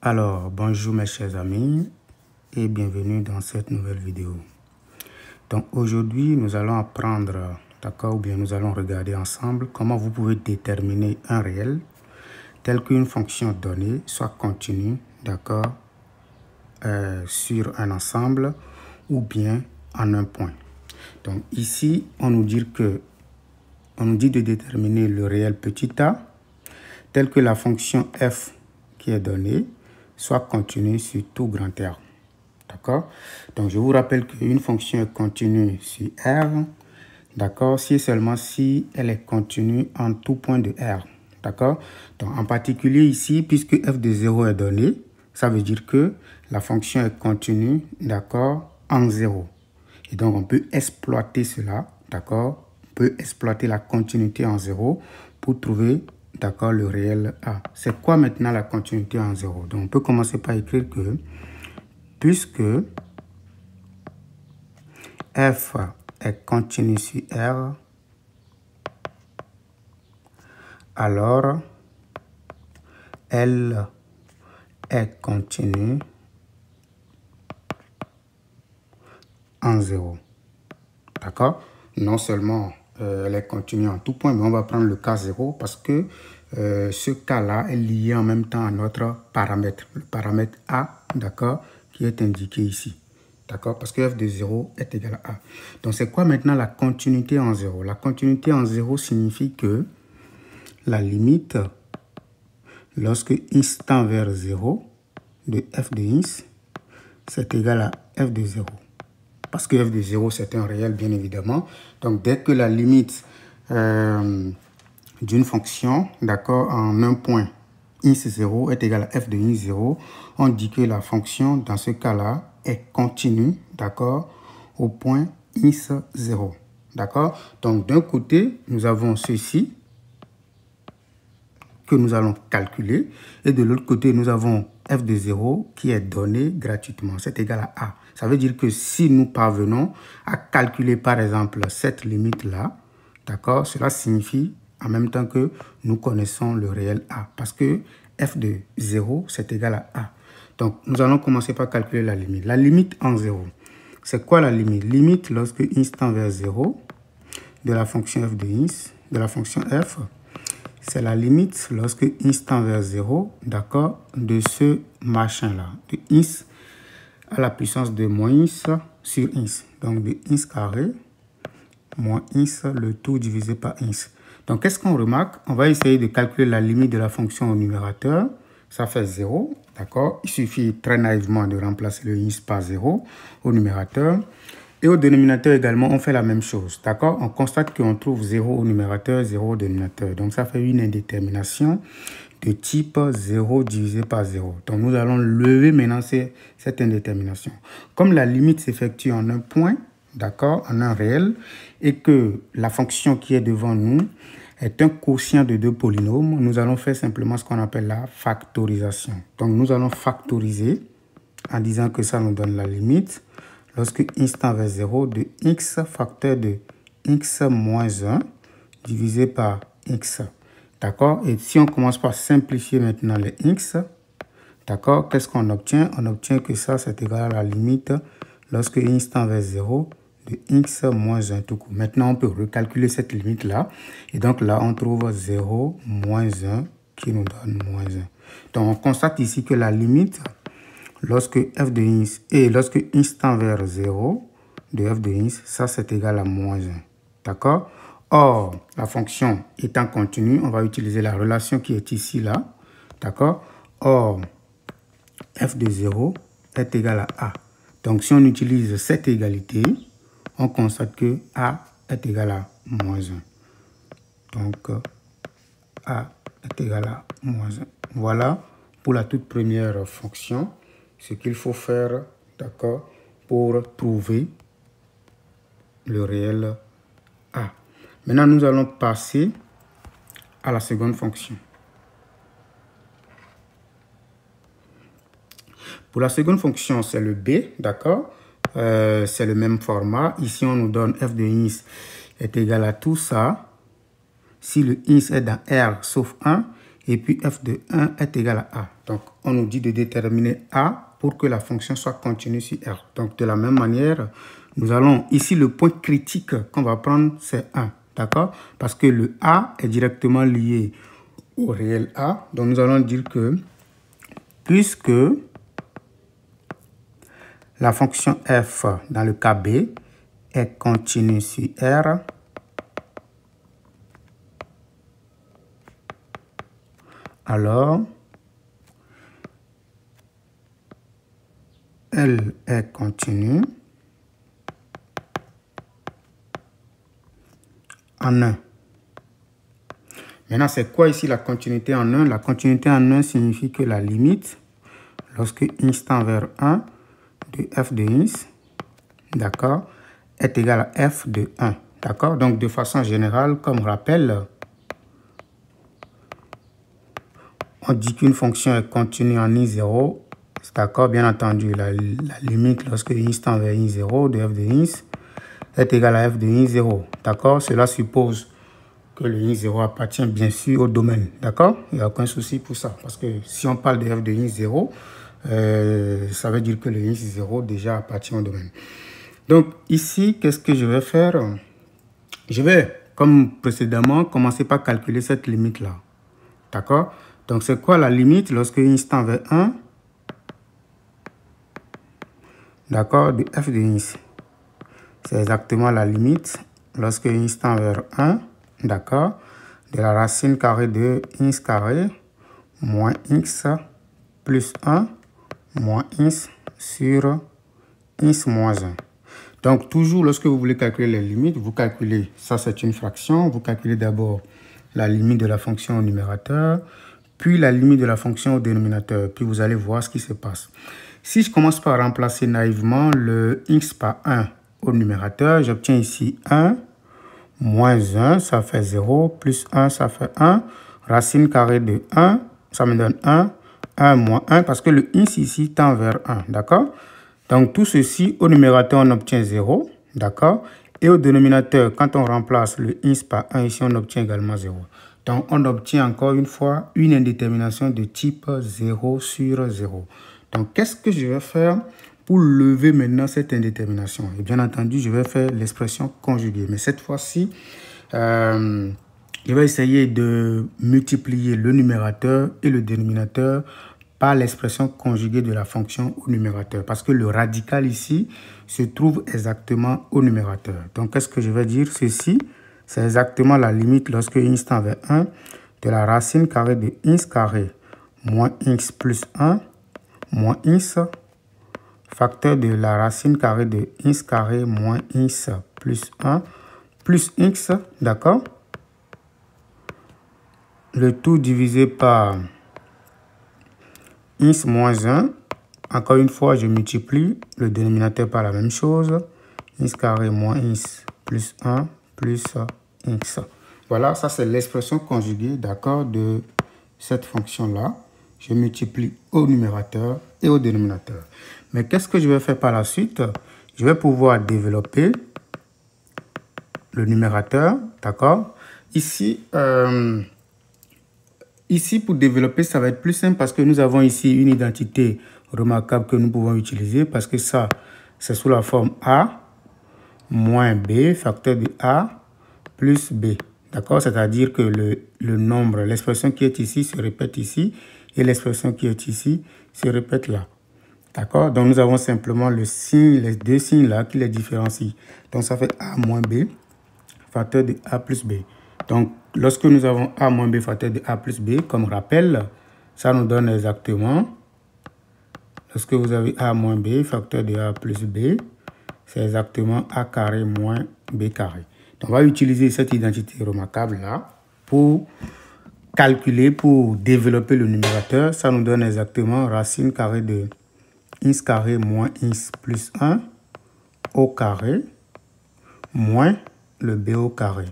Alors, bonjour mes chers amis et bienvenue dans cette nouvelle vidéo. Donc aujourd'hui, nous allons apprendre, d'accord, ou bien nous allons regarder ensemble comment vous pouvez déterminer un réel tel qu'une fonction donnée soit continue, d'accord, sur un ensemble ou bien en un point. Donc ici, on nous dit de déterminer le réel petit a tel que la fonction f qui est donnée soit continue sur tout grand R. D'accord? Donc, je vous rappelle qu'une fonction est continue sur R, d'accord, si et seulement si elle est continue en tout point de R. D'accord? Donc, en particulier ici, puisque f de 0 est donné, ça veut dire que la fonction est continue, d'accord, en 0. Et donc, on peut exploiter cela, d'accord? On peut exploiter la continuité en 0 pour trouver, d'accord, le réel A. C'est quoi maintenant la continuité en 0? Donc, on peut commencer par écrire que puisque f est continue sur R, alors elle est continue en 0. D'accord? Non seulement elle est continue en tout point, mais on va prendre le cas 0 parce que ce cas-là est lié en même temps à notre paramètre, le paramètre A, d'accord, qui est indiqué ici. D'accord? Parce que f de 0 est égal à A. Donc, c'est quoi maintenant la continuité en 0? La continuité en 0 signifie que la limite, lorsque x tend vers 0, de f de x, c'est égal à f de 0. Parce que f de 0, c'est un réel, bien évidemment. Donc, dès que la limite d'une fonction, d'accord, en un point, x0 est égal à f de x0, on dit que la fonction, dans ce cas-là, est continue, d'accord, au point x0. D'accord? Donc, d'un côté, nous avons ceci que nous allons calculer. Et de l'autre côté, nous avons f de 0 qui est donné gratuitement. C'est égal à A. Ça veut dire que si nous parvenons à calculer, par exemple, cette limite-là, d'accord, cela signifie en même temps que nous connaissons le réel A. Parce que f de 0, c'est égal à A. Donc, nous allons commencer par calculer la limite. La limite en 0. C'est quoi la limite? Limite lorsque x tend vers 0 de la fonction f de x, de la fonction f, c'est la limite lorsque x tend vers 0, d'accord, de ce machin-là, de x à la puissance de moins x sur x. Donc, de x carré moins x, le tout divisé par x. Donc, qu'est-ce qu'on remarque? On va essayer de calculer la limite de la fonction au numérateur. Ça fait 0, d'accord? Il suffit très naïvement de remplacer le x par 0 au numérateur. Et au dénominateur également, on fait la même chose, d'accord? On constate qu'on trouve 0 au numérateur, 0 au dénominateur. Donc, ça fait une indétermination de type 0 divisé par 0. Donc, nous allons lever maintenant cette indétermination. Comme la limite s'effectue en un point, d'accord, en un réel, et que la fonction qui est devant nous est un quotient de deux polynômes, nous allons faire simplement ce qu'on appelle la factorisation. Donc, nous allons factoriser en disant que ça nous donne la limite lorsque x tend vers 0 de x facteur de x moins 1 divisé par x. D'accord? Et si on commence par simplifier maintenant les x, d'accord, qu'est-ce qu'on obtient? On obtient que ça, c'est égal à la limite lorsque x tend vers 0 de x moins 1 tout court. Maintenant, on peut recalculer cette limite-là. Et donc là, on trouve 0 moins 1 qui nous donne moins 1. Donc, on constate ici que la limite, lorsque f de x et lorsque x tend vers 0 de f de x, ça, c'est égal à moins 1. D'accord? Or, la fonction étant continue, on va utiliser la relation qui est ici, là. D'accord? Or, f de 0 est égal à A. Donc, si on utilise cette égalité, on constate que A est égal à moins 1. Donc, A est égal à moins 1. Voilà pour la toute première fonction, ce qu'il faut faire, d'accord, pour trouver le réel A. Maintenant, nous allons passer à la seconde fonction. Pour la seconde fonction, c'est le B, d'accord? C'est le même format. Ici, on nous donne f de x est égal à tout ça si le x est dans R sauf 1 et puis f de 1 est égal à A. Donc, on nous dit de déterminer A pour que la fonction soit continue sur R. Donc, de la même manière, nous allons, ici, le point critique qu'on va prendre, c'est 1. D'accord? Parce que le A est directement lié au réel A. Donc, nous allons dire que puisque la fonction f dans le cas B est continue sur R, alors elle est continue en 1. Maintenant, c'est quoi ici la continuité en 1? La continuité en 1 signifie que la limite, lorsque x tend vers 1, de f de x, d'accord, est égale à f de 1. D'accord? Donc, de façon générale, comme rappel, on dit qu'une fonction est continue en i0. D'accord? Bien entendu, la limite lorsque x tend vers i0 de f de x est égale à f de i0. D'accord? Cela suppose que le i0 appartient bien sûr au domaine. D'accord? Il n'y a aucun souci pour ça. Parce que si on parle de f de i0, ça veut dire que le i0 déjà appartient au domaine. Donc ici, qu'est-ce que je vais faire? Je vais, comme précédemment, commencer par calculer cette limite-là. D'accord? Donc c'est quoi la limite lorsque x tend vers 1? D'accord? De f de x. C'est exactement la limite lorsque x tend vers 1. D'accord, de la racine carrée de x carré moins x plus 1 moins x sur x moins 1. Donc, toujours lorsque vous voulez calculer les limites, vous calculez, ça c'est une fraction, vous calculez d'abord la limite de la fonction au numérateur, puis la limite de la fonction au dénominateur, puis vous allez voir ce qui se passe. Si je commence par remplacer naïvement le x par 1 au numérateur, j'obtiens ici 1. Moins 1, ça fait 0, plus 1, ça fait 1. Racine carrée de 1, ça me donne 1. 1 moins 1, parce que le x ici tend vers 1, d'accord? Donc, tout ceci, au numérateur, on obtient 0, d'accord? Et au dénominateur, quand on remplace le x par 1, ici, on obtient également 0. Donc, on obtient encore une fois une indétermination de type 0 sur 0. Donc, qu'est-ce que je vais faire pour lever maintenant cette indétermination? Et bien entendu, je vais faire l'expression conjuguée. Mais cette fois-ci, je vais essayer de multiplier le numérateur et le dénominateur par l'expression conjuguée de la fonction au numérateur. Parce que le radical ici se trouve exactement au numérateur. Donc, qu'est-ce que je vais dire? Ceci, c'est exactement la limite lorsque x tend vers 1 de la racine carrée de x carré moins x plus 1 moins x facteur de la racine carrée de x carré moins x plus 1 plus x, d'accord? Le tout divisé par x moins 1. Encore une fois, je multiplie le dénominateur par la même chose. X carré moins x plus 1 plus x. Voilà, ça c'est l'expression conjuguée, d'accord, de cette fonction-là. Je multiplie au numérateur et au dénominateur. Mais qu'est-ce que je vais faire par la suite? Je vais pouvoir développer le numérateur, d'accord? Ici, pour développer, ça va être plus simple parce que nous avons ici une identité remarquable que nous pouvons utiliser parce que ça, c'est sous la forme A moins B, facteur de A plus B. D'accord? C'est-à-dire que le nombre, l'expression qui est ici se répète ici et l'expression qui est ici se répète là. D'accord? Donc, nous avons simplement le signe, les deux signes là qui les différencient. Donc, ça fait A moins B, facteur de A plus B. Donc, lorsque nous avons A moins B facteur de A plus B, comme rappel, ça nous donne exactement, lorsque vous avez A moins B facteur de A plus B, c'est exactement A carré moins B carré. Donc, on va utiliser cette identité remarquable là pour calculer, pour développer le numérateur. Ça nous donne exactement racine carrée de x carré moins x plus 1 au carré moins le b au carré.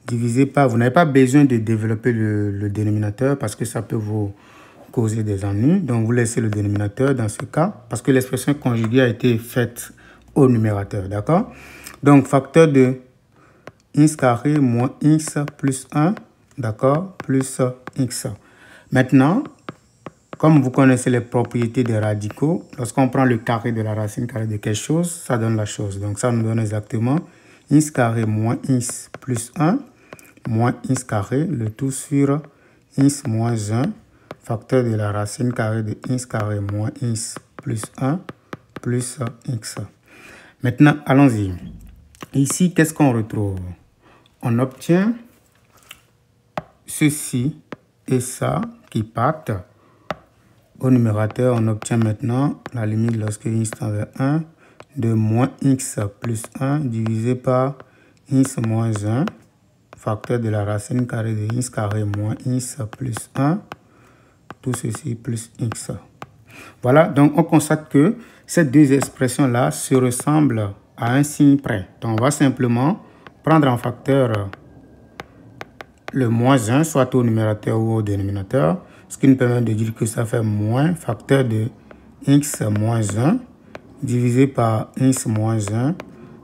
Divisé par, vous n'avez pas besoin de développer le dénominateur parce que ça peut vous causer des ennuis. Donc, vous laissez le dénominateur dans ce cas parce que l'expression conjuguée a été faite au numérateur. D'accord? Donc, facteur de x carré moins x plus 1, d'accord, plus x. Maintenant, Comme vous connaissez les propriétés des radicaux, lorsqu'on prend le carré de la racine carrée de quelque chose, ça donne la chose. Donc ça nous donne exactement x carré moins x plus 1 moins x carré, le tout sur x moins 1, facteur de la racine carrée de x carré moins x plus 1 plus x. Maintenant, allons-y. Ici, qu'est-ce qu'on retrouve? On obtient ceci et ça qui partent. Au numérateur, on obtient maintenant la limite lorsque x tend vers 1 de moins x plus 1 divisé par x moins 1, facteur de la racine carrée de x carré moins x plus 1, tout ceci plus x. Voilà, donc on constate que ces deux expressions-là se ressemblent à un signe près. Donc on va simplement prendre en facteur le moins 1, soit au numérateur ou au dénominateur, ce qui nous permet de dire que ça fait moins facteur de x moins 1 divisé par x moins 1,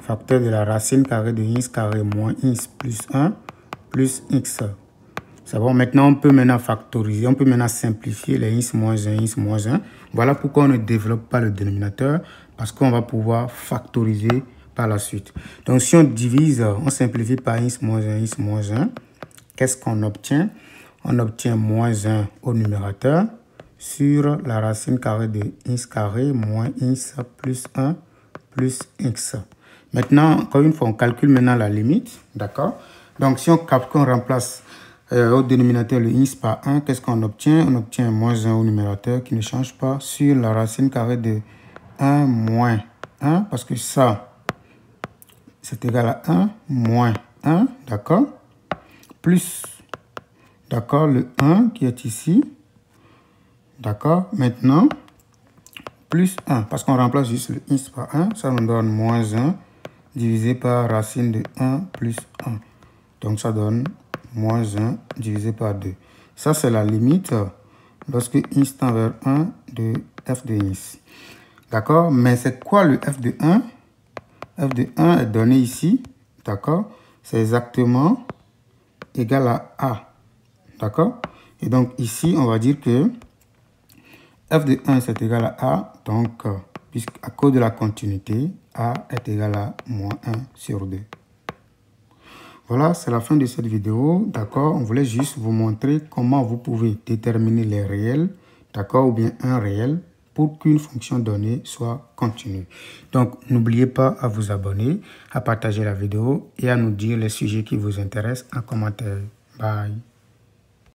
facteur de la racine carrée de x carré moins x plus 1 plus x. C'est bon, maintenant on peut maintenant factoriser, on peut maintenant simplifier les x moins 1, x moins 1. Voilà pourquoi on ne développe pas le dénominateur, parce qu'on va pouvoir factoriser par la suite. Donc si on divise, on simplifie par x moins 1, x moins 1, qu'est-ce qu'on obtient? On obtient moins 1 au numérateur sur la racine carrée de x carré moins x plus 1 plus x. Maintenant, encore une fois, on calcule maintenant la limite, d'accord? Donc si on remplace au dénominateur le x par 1, qu'est-ce qu'on obtient? On obtient moins 1 au numérateur qui ne change pas sur la racine carrée de 1 moins 1, parce que ça, c'est égal à 1 moins 1, d'accord? Plus, d'accord, le 1 qui est ici, d'accord? Maintenant, plus 1, parce qu'on remplace juste le x par 1, ça nous donne moins 1 divisé par racine de 1 plus 1. Donc ça donne moins 1 divisé par 2. Ça, c'est la limite lorsque x tend vers 1 de f de x. D'accord? Mais c'est quoi le f de 1? F de 1 est donné ici. D'accord? C'est exactement égal à a. D'accord? Et donc ici, on va dire que f de 1, c'est égal à a. Donc, puisqu'à cause de la continuité, a est égal à moins 1 sur 2. Voilà, c'est la fin de cette vidéo, d'accord? On voulait juste vous montrer comment vous pouvez déterminer les réels, d'accord? Ou bien un réel pour qu'une fonction donnée soit continue. Donc, n'oubliez pas à vous abonner, à partager la vidéo et à nous dire les sujets qui vous intéressent en commentaire. Bye!